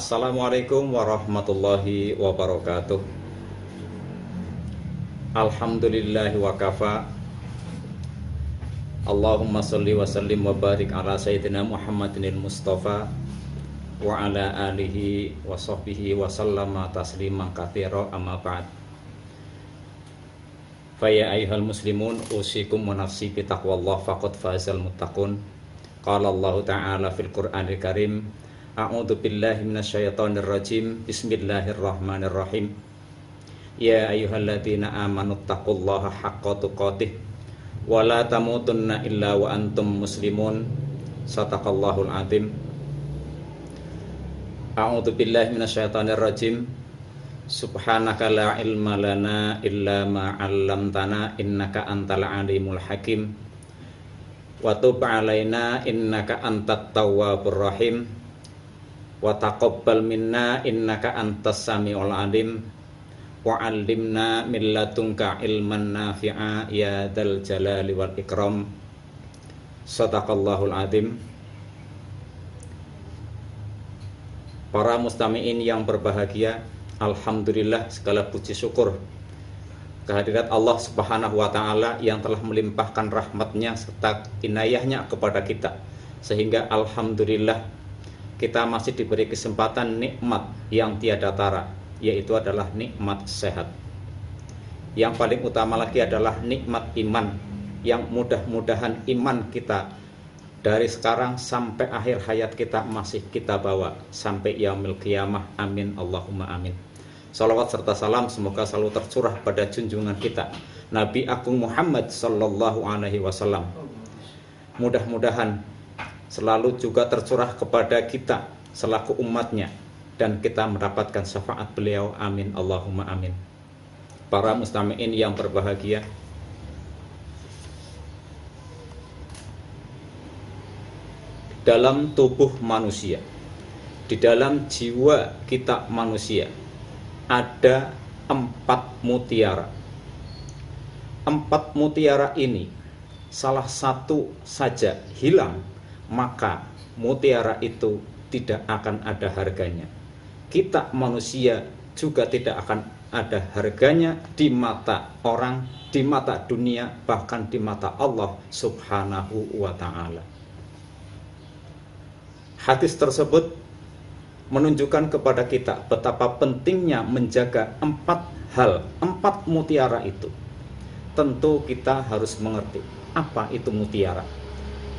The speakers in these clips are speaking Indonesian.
Assalamualaikum warahmatullahi wabarakatuh. Alhamdulillahi wa kafa. Allahumma salli wa sallim wa barik ala sayyidina Muhammadinil Mustafa wa ala alihi wa sahbihi wa sallama tasliman katsira, amma ba'd. Fa ya ayyuhal muslimun usikum wa nafsi bi taqwallah faqad fazal muttaqun. Qala Allah ta'ala fil Qur'anil Karim, a'udzu billahi minasyaitonir rajim. Bismillahirrahmanirrahim. Ya ayyuhalladzina amanu taqullaha haqqa tuqatih wa la tamutunna illa wa antum muslimun. Shadaqallahul azim. A'udzu billahi minasyaitonir rajim. Subhanaka la ilma lana illa ma 'allamtana innaka antal alimul hakim. Wa tub 'alaina innaka antat tawwabur rahim. Wa taqabbal minna innaka antas samiul alim. Wa 'allimna min ladunka ilman nafi'a ya dzal jalali wal ikram. Shadaqallahul azim. Para mustami'in yang berbahagia, alhamdulillah, segala puji syukur kehadirat Allah Subhanahu wa ta'ala yang telah melimpahkan rahmatnya serta inayahnya kepada kita, sehingga alhamdulillah kita masih diberi kesempatan nikmat yang tiada tara, yaitu adalah nikmat sehat. Yang paling utama lagi adalah nikmat iman, yang mudah-mudahan iman kita dari sekarang sampai akhir hayat kita masih kita bawa sampai yaumil qiyamah. Amin Allahumma amin. Salawat serta salam semoga selalu tercurah pada junjungan kita Nabi Agung Muhammad sallallahu alaihi wasallam. Mudah-mudahan selalu juga tercurah kepada kita selaku umatnya dan kita mendapatkan syafaat beliau. Amin Allahumma amin. Para mustami'in yang berbahagia, dalam tubuh manusia, di dalam jiwa kita manusia ada 4 mutiara. 4 mutiara ini salah satu saja hilang, maka mutiara itu tidak akan ada harganya. Kita manusia juga tidak akan ada harganya di mata orang, di mata dunia, bahkan di mata Allah Subhanahu wa ta'ala. Hadis tersebut menunjukkan kepada kita betapa pentingnya menjaga 4 hal, 4 mutiara itu. Tentu kita harus mengerti apa itu mutiara.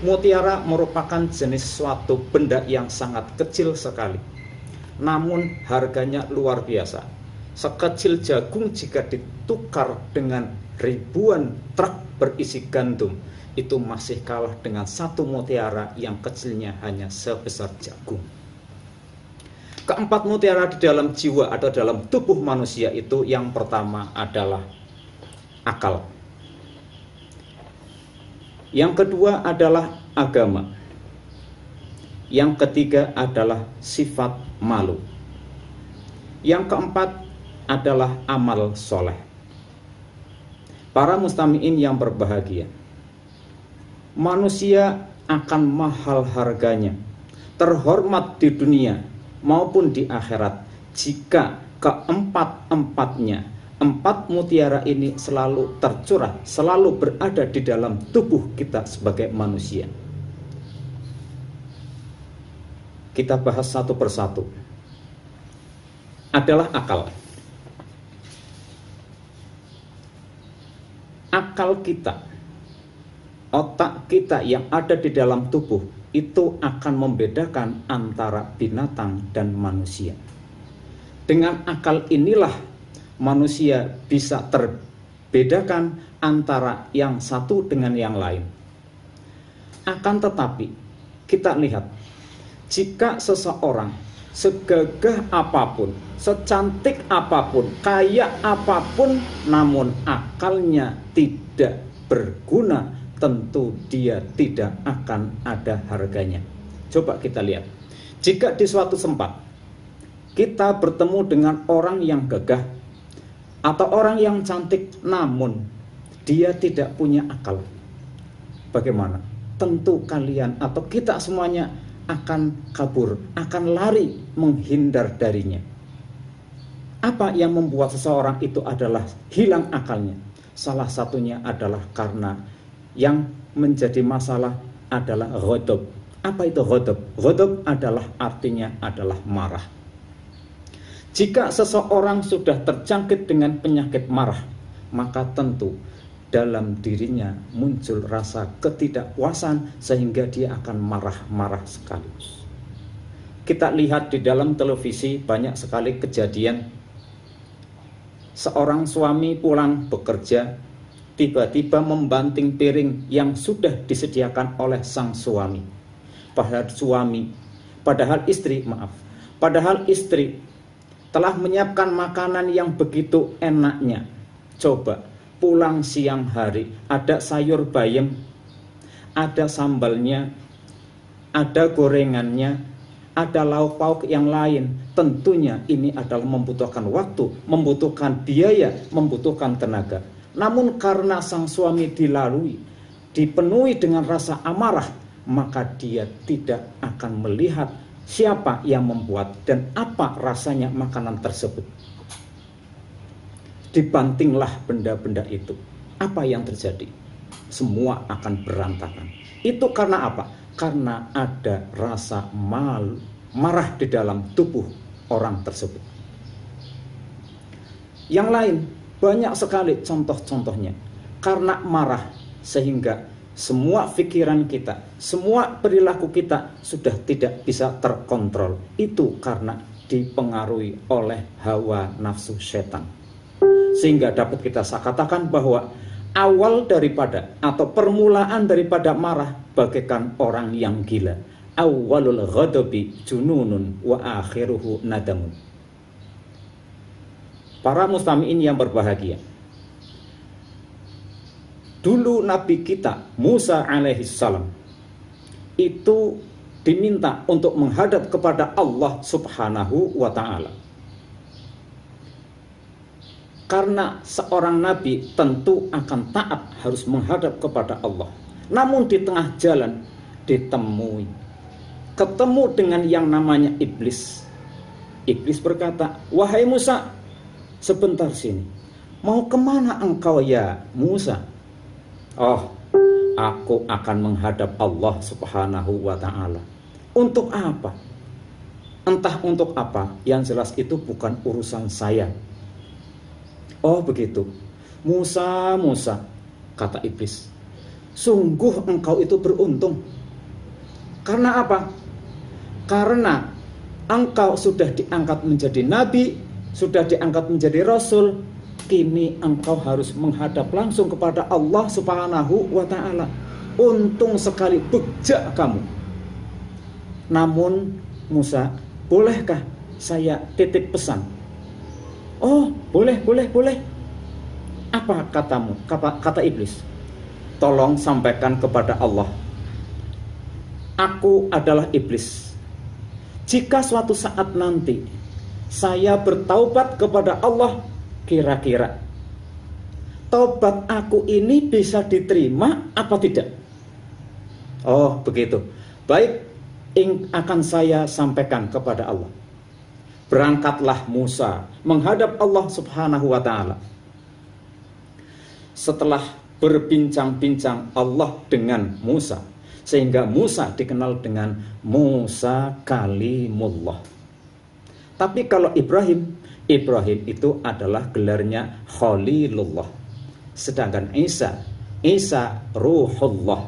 Mutiara merupakan jenis suatu benda yang sangat kecil sekali, namun harganya luar biasa. Sekecil jagung jika ditukar dengan ribuan truk berisi gandum, itu masih kalah dengan 1 mutiara yang kecilnya hanya sebesar jagung. Keempat mutiara di dalam jiwa atau dalam tubuh manusia itu, yang pertama adalah akal. Yang kedua adalah agama. Yang ketiga adalah sifat malu. Yang keempat adalah amal soleh. Para mustami'in yang berbahagia, manusia akan mahal harganya, terhormat di dunia maupun di akhirat jika keempat-empatnya, 4 mutiara ini selalu tercurah, selalu berada di dalam tubuh kita sebagai manusia. Kita bahas satu persatu. Adalah akal. Akal kita, otak kita yang ada di dalam tubuh itu akan membedakan antara binatang dan manusia. Dengan akal inilah manusia bisa terbedakan antara yang satu dengan yang lain. Akan tetapi kita lihat, jika seseorang segagah apapun, secantik apapun, kaya apapun, namun akalnya tidak berguna, tentu dia tidak akan ada harganya. Coba kita lihat, jika di suatu tempat kita bertemu dengan orang yang gagah atau orang yang cantik, namun dia tidak punya akal, bagaimana? Tentu kalian atau kita semuanya akan kabur, akan lari menghindar darinya. Apa yang membuat seseorang itu adalah hilang akalnya? Salah satunya adalah karena yang menjadi masalah adalah ghadab. Apa itu ghadab? Ghadab adalah artinya adalah marah. Jika seseorang sudah terjangkit dengan penyakit marah, maka tentu dalam dirinya muncul rasa ketidakpuasan sehingga dia akan marah-marah sekaligus. Kita lihat di dalam televisi banyak sekali kejadian seorang suami pulang bekerja tiba-tiba membanting piring yang sudah disediakan oleh sang suami. Padahal istri telah menyiapkan makanan yang begitu enaknya. Coba pulang siang hari, ada sayur bayam, ada sambalnya, ada gorengannya, ada lauk pauk yang lain. Tentunya ini adalah membutuhkan waktu, membutuhkan biaya, membutuhkan tenaga. Namun karena sang suami dipenuhi dengan rasa amarah, maka dia tidak akan melihat siapa yang membuat dan apa rasanya makanan tersebut. Dibantinglah benda-benda itu. Apa yang terjadi? Semua akan berantakan. Itu karena apa? Karena ada rasa marah di dalam tubuh orang tersebut. Yang lain, banyak sekali contoh-contohnya. Karena marah sehingga semua pikiran kita, semua perilaku kita sudah tidak bisa terkontrol. Itu karena dipengaruhi oleh hawa nafsu setan. Sehingga dapat kita katakan bahwa awal daripada atau permulaan daripada marah bagaikan orang yang gila. Awwalul ghadabi jununun wa akhiruhu nadamun. Para mustami'in yang berbahagia, dulu Nabi kita Musa alaihissalam itu diminta untuk menghadap kepada Allah subhanahu wa ta'ala. Karena seorang nabi tentu akan taat, harus menghadap kepada Allah. Namun di tengah jalan ketemu dengan yang namanya iblis. Iblis berkata, "Wahai Musa, sebentar sini. Mau kemana engkau ya Musa?" "Oh, aku akan menghadap Allah subhanahu wa ta'ala." "Untuk apa?" "Entah untuk apa, yang jelas itu bukan urusan saya." "Oh begitu. Musa, kata iblis, sungguh engkau itu beruntung. Karena apa? Karena engkau sudah diangkat menjadi nabi, sudah diangkat menjadi rasul. Kini engkau harus menghadap langsung kepada Allah subhanahu wa ta'ala. Untung sekali, bejak kamu. Namun Musa, bolehkah saya titip pesan?" "Oh, boleh. Apa katamu?" Kata iblis, "Tolong sampaikan kepada Allah, aku adalah iblis. Jika suatu saat nanti saya bertaubat kepada Allah, kira-kira taubat aku ini bisa diterima apa tidak?" "Oh begitu, baik, akan saya sampaikan kepada Allah." Berangkatlah Musa menghadap Allah subhanahu wa ta'ala. Setelah berbincang-bincang Allah dengan Musa, sehingga Musa dikenal dengan Musa Kalimullah. Tapi kalau Ibrahim itu adalah gelarnya Khalilullah. Sedangkan Isa Ruhullah.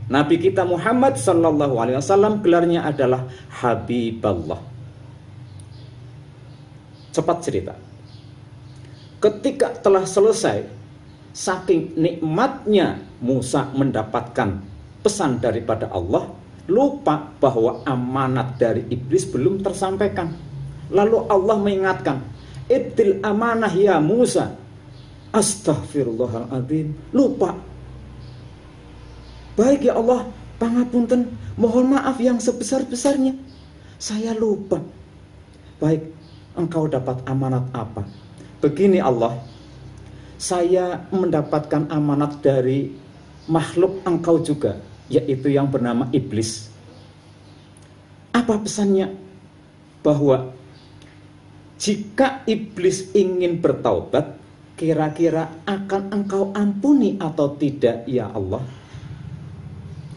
Nabi kita Muhammad sallallahu alaihi wasallam gelarnya adalah Habiballah. Cepat cerita, ketika telah selesai, saking nikmatnya Musa mendapatkan pesan daripada Allah, lupa bahwa amanat dari iblis belum tersampaikan. Lalu Allah mengingatkan, "Ibtil amanah ya Musa." Astaghfirullahaladzim, lupa. "Baik ya Allah, pangapunten, mohon maaf yang sebesar-besarnya, saya lupa." "Baik, engkau dapat amanat apa?" "Begini Allah, saya mendapatkan amanat dari makhluk engkau juga, yaitu yang bernama iblis. Apa pesannya? Bahwa jika iblis ingin bertaubat, kira-kira akan engkau ampuni atau tidak ya Allah?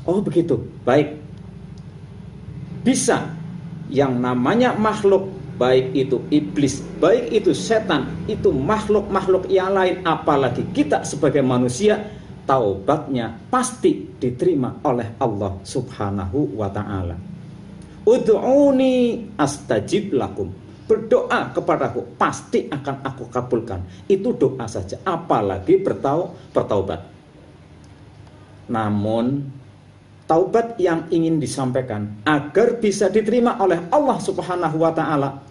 Oh begitu, baik. Bisa. Yang namanya makhluk, baik itu iblis, baik itu setan, itu makhluk-makhluk yang lain, apalagi kita sebagai manusia, taubatnya pasti diterima oleh Allah Subhanahu wa ta'ala. Ud'uni astajib lakum. Berdoa kepadaku, pasti akan aku kabulkan. Itu doa saja, apalagi bertaubat. Namun taubat yang ingin disampaikan agar bisa diterima oleh Allah Subhanahu wa ta'ala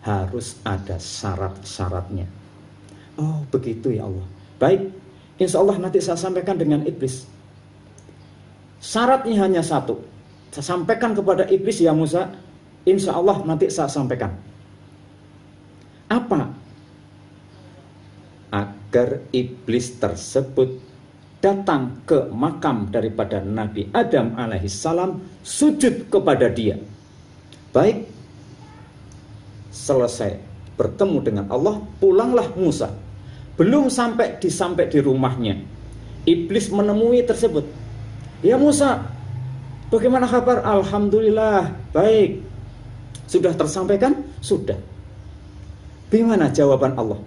harus ada syarat-syaratnya. Oh begitu ya Allah. Baik, insya Allah nanti saya sampaikan dengan iblis. Syaratnya hanya satu. Saya sampaikan kepada iblis ya Musa, insya Allah nanti saya sampaikan. Apa? Agar iblis tersebut datang ke makam daripada Nabi Adam alaihissalam, sujud kepada dia. Baik, selesai bertemu dengan Allah, pulanglah Musa. Belum sampai di rumahnya, iblis menemui tersebut. Ya Musa, bagaimana kabar? Alhamdulillah, baik. Sudah tersampaikan? Sudah. Bagaimana jawaban Allah?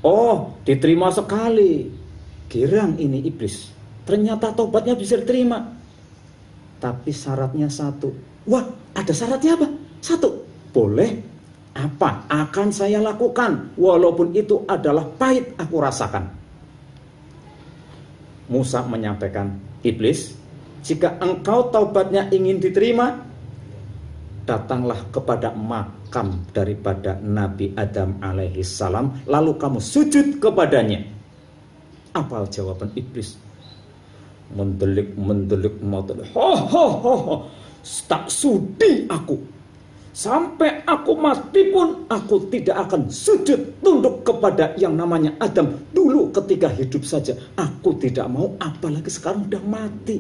Oh, diterima sekali. Girang ini iblis. Ternyata tobatnya bisa diterima. Tapi syaratnya satu. Wah, ada syaratnya apa? Satu. Boleh. Apa? Akan saya lakukan. Walaupun itu adalah pahit aku rasakan. Musa menyampaikan, iblis, jika engkau taubatnya ingin diterima, datanglah kepada makam daripada Nabi Adam alaihissalam, lalu kamu sujud kepadanya. Apa jawaban iblis? Mendelik, tak sudi aku. Sampai aku mati pun aku tidak akan sujud tunduk kepada yang namanya Adam. Dulu ketika hidup saja aku tidak mau, apalagi sekarang udah mati.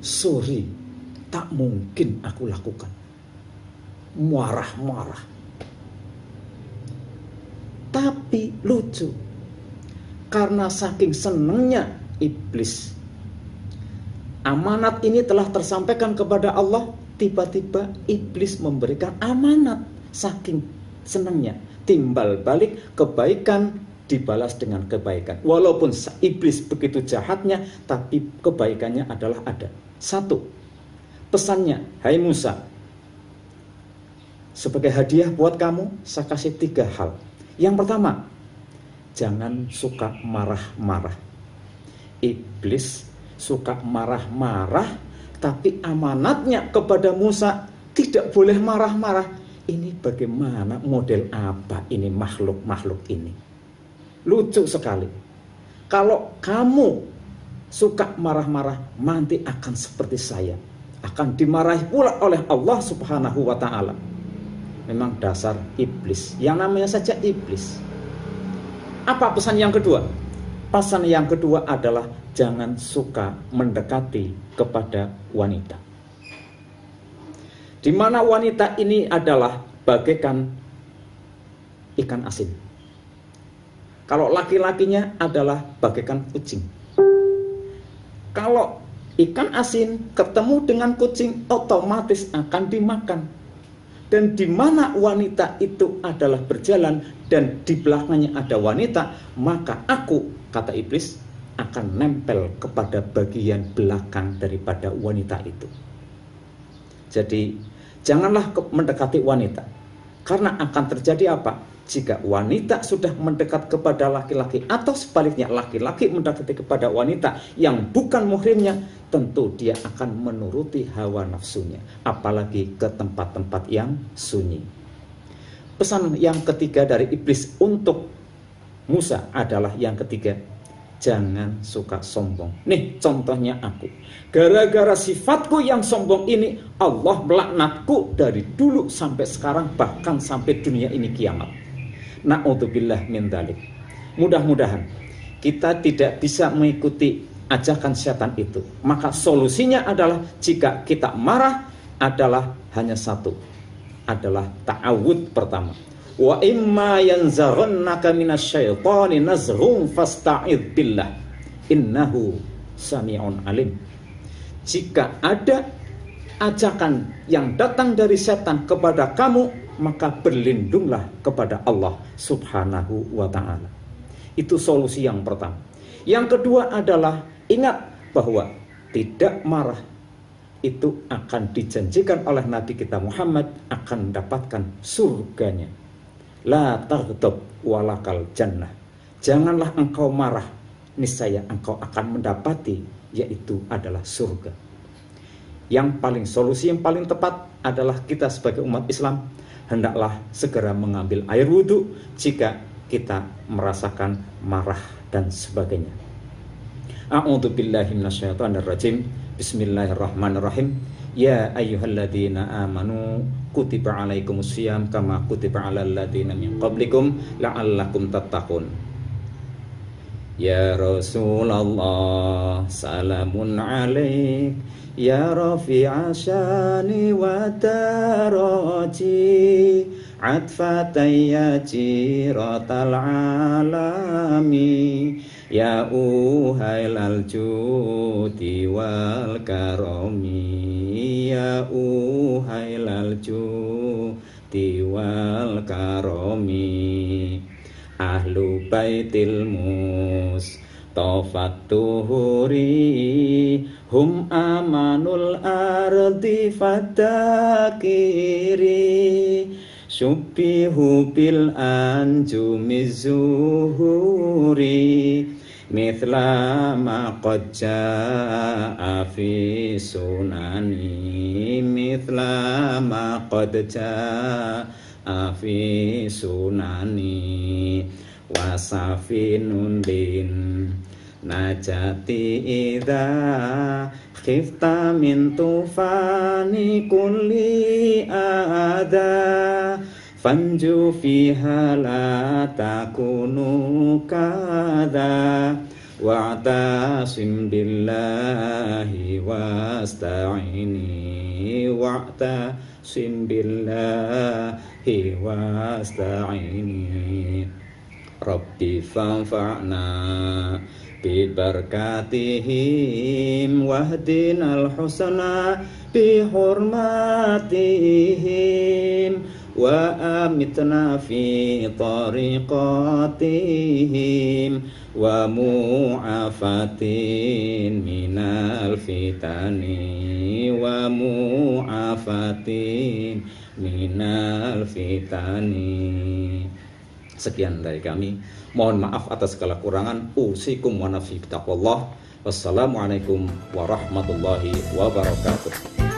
Sorry, tak mungkin aku lakukan. Marah-marah. Tapi lucu, karena saking senangnya iblis, amanat ini telah tersampaikan kepada Allah. Tiba-tiba iblis memberikan amanat. Saking senangnya, timbal balik, kebaikan dibalas dengan kebaikan. Walaupun iblis begitu jahatnya, tapi kebaikannya adalah ada. Satu, pesannya, hai Musa, sebagai hadiah buat kamu, saya kasih 3 hal. Yang pertama, jangan suka marah-marah. Iblis suka marah-marah, tapi amanatnya kepada Musa tidak boleh marah-marah. Ini bagaimana, model apa ini makhluk-makhluk ini? Lucu sekali. Kalau kamu suka marah-marah, nanti akan seperti saya, akan dimarahi pula oleh Allah Subhanahu wa ta'ala. Memang dasar iblis, yang namanya saja iblis. Apa pesan yang kedua? Pesan yang kedua adalah jangan suka mendekati kepada wanita. Di mana wanita ini adalah bagaikan ikan asin. Kalau laki-lakinya adalah bagaikan kucing. Kalau ikan asin ketemu dengan kucing, otomatis akan dimakan. Dan di mana wanita itu adalah berjalan dan di belakangnya ada wanita, maka aku, kata iblis, akan nempel kepada bagian belakang daripada wanita itu. Jadi janganlah mendekati wanita. Karena akan terjadi apa? Jika wanita sudah mendekat kepada laki-laki, atau sebaliknya laki-laki mendekati kepada wanita yang bukan muhrimnya, tentu dia akan menuruti hawa nafsunya, apalagi ke tempat-tempat yang sunyi. Pesan yang ketiga dari iblis untuk Musa adalah yang ketiga, jangan suka sombong. Nih contohnya aku. Gara-gara sifatku yang sombong ini, Allah melaknatku dari dulu sampai sekarang, bahkan sampai dunia ini kiamat. Na'udzubillah min dzalik. Mudah-mudahan kita tidak bisa mengikuti ajakan setan itu. Maka solusinya adalah jika kita marah adalah hanya satu, adalah ta'awud pertama. Wa imma yanzaghannaka minasyaitani nazghun fasta'idz billah innahu sami'un alim. Jika ada ajakan yang datang dari setan kepada kamu, maka berlindunglah kepada Allah Subhanahu wa ta'ala. Itu solusi yang pertama. Yang kedua adalah ingat bahwa tidak marah itu akan dijanjikan oleh Nabi kita Muhammad akan mendapatkan surganya. La taghdab walakal jannah. Janganlah engkau marah, niscaya engkau akan mendapati, yaitu adalah surga. Solusi yang paling tepat adalah kita sebagai umat Islam hendaklah segera mengambil air wudhu jika kita merasakan marah dan sebagainya. A'udzubillahi minasyaitonirrajim. Bismillahirrahmanirrahim. Ya ayyuhalladzina amanu kutiba alaikumusiyam kama kutiba alal ladzina min qablikum la'allakum tattaqun. Ya Rasulullah salamun alaik ya rafi'a syani wa daraji atfatayya jiratal alami ya uhailal judi wal karomi ya uhailal judi wal karomi ahlu baitil mustafat tuhuri hum amanul ardi fatakiri syubbihu bil anjumiz zuhuri mithla ma qad jaa fi sunani mithla ma qad jaa fi sunani wasafinun din najati idza khifta min tufani kulli ada fanju fiha la takunu kada wa'tasim billahi wasta'ini wa'tasim billahi wasta'ini rabbi fanfa'na bibarakatihim wahdinal husna bihurmatihim wa amitna fi tariqatihim wa mu'afatin minal fitani wa mu'afatin minal fitani. Sekian dari kami. Mohon maaf atas segala kurangan. Usikum wa nafsi bitaqwallah. Wassalamualaikum warahmatullahi wabarakatuh.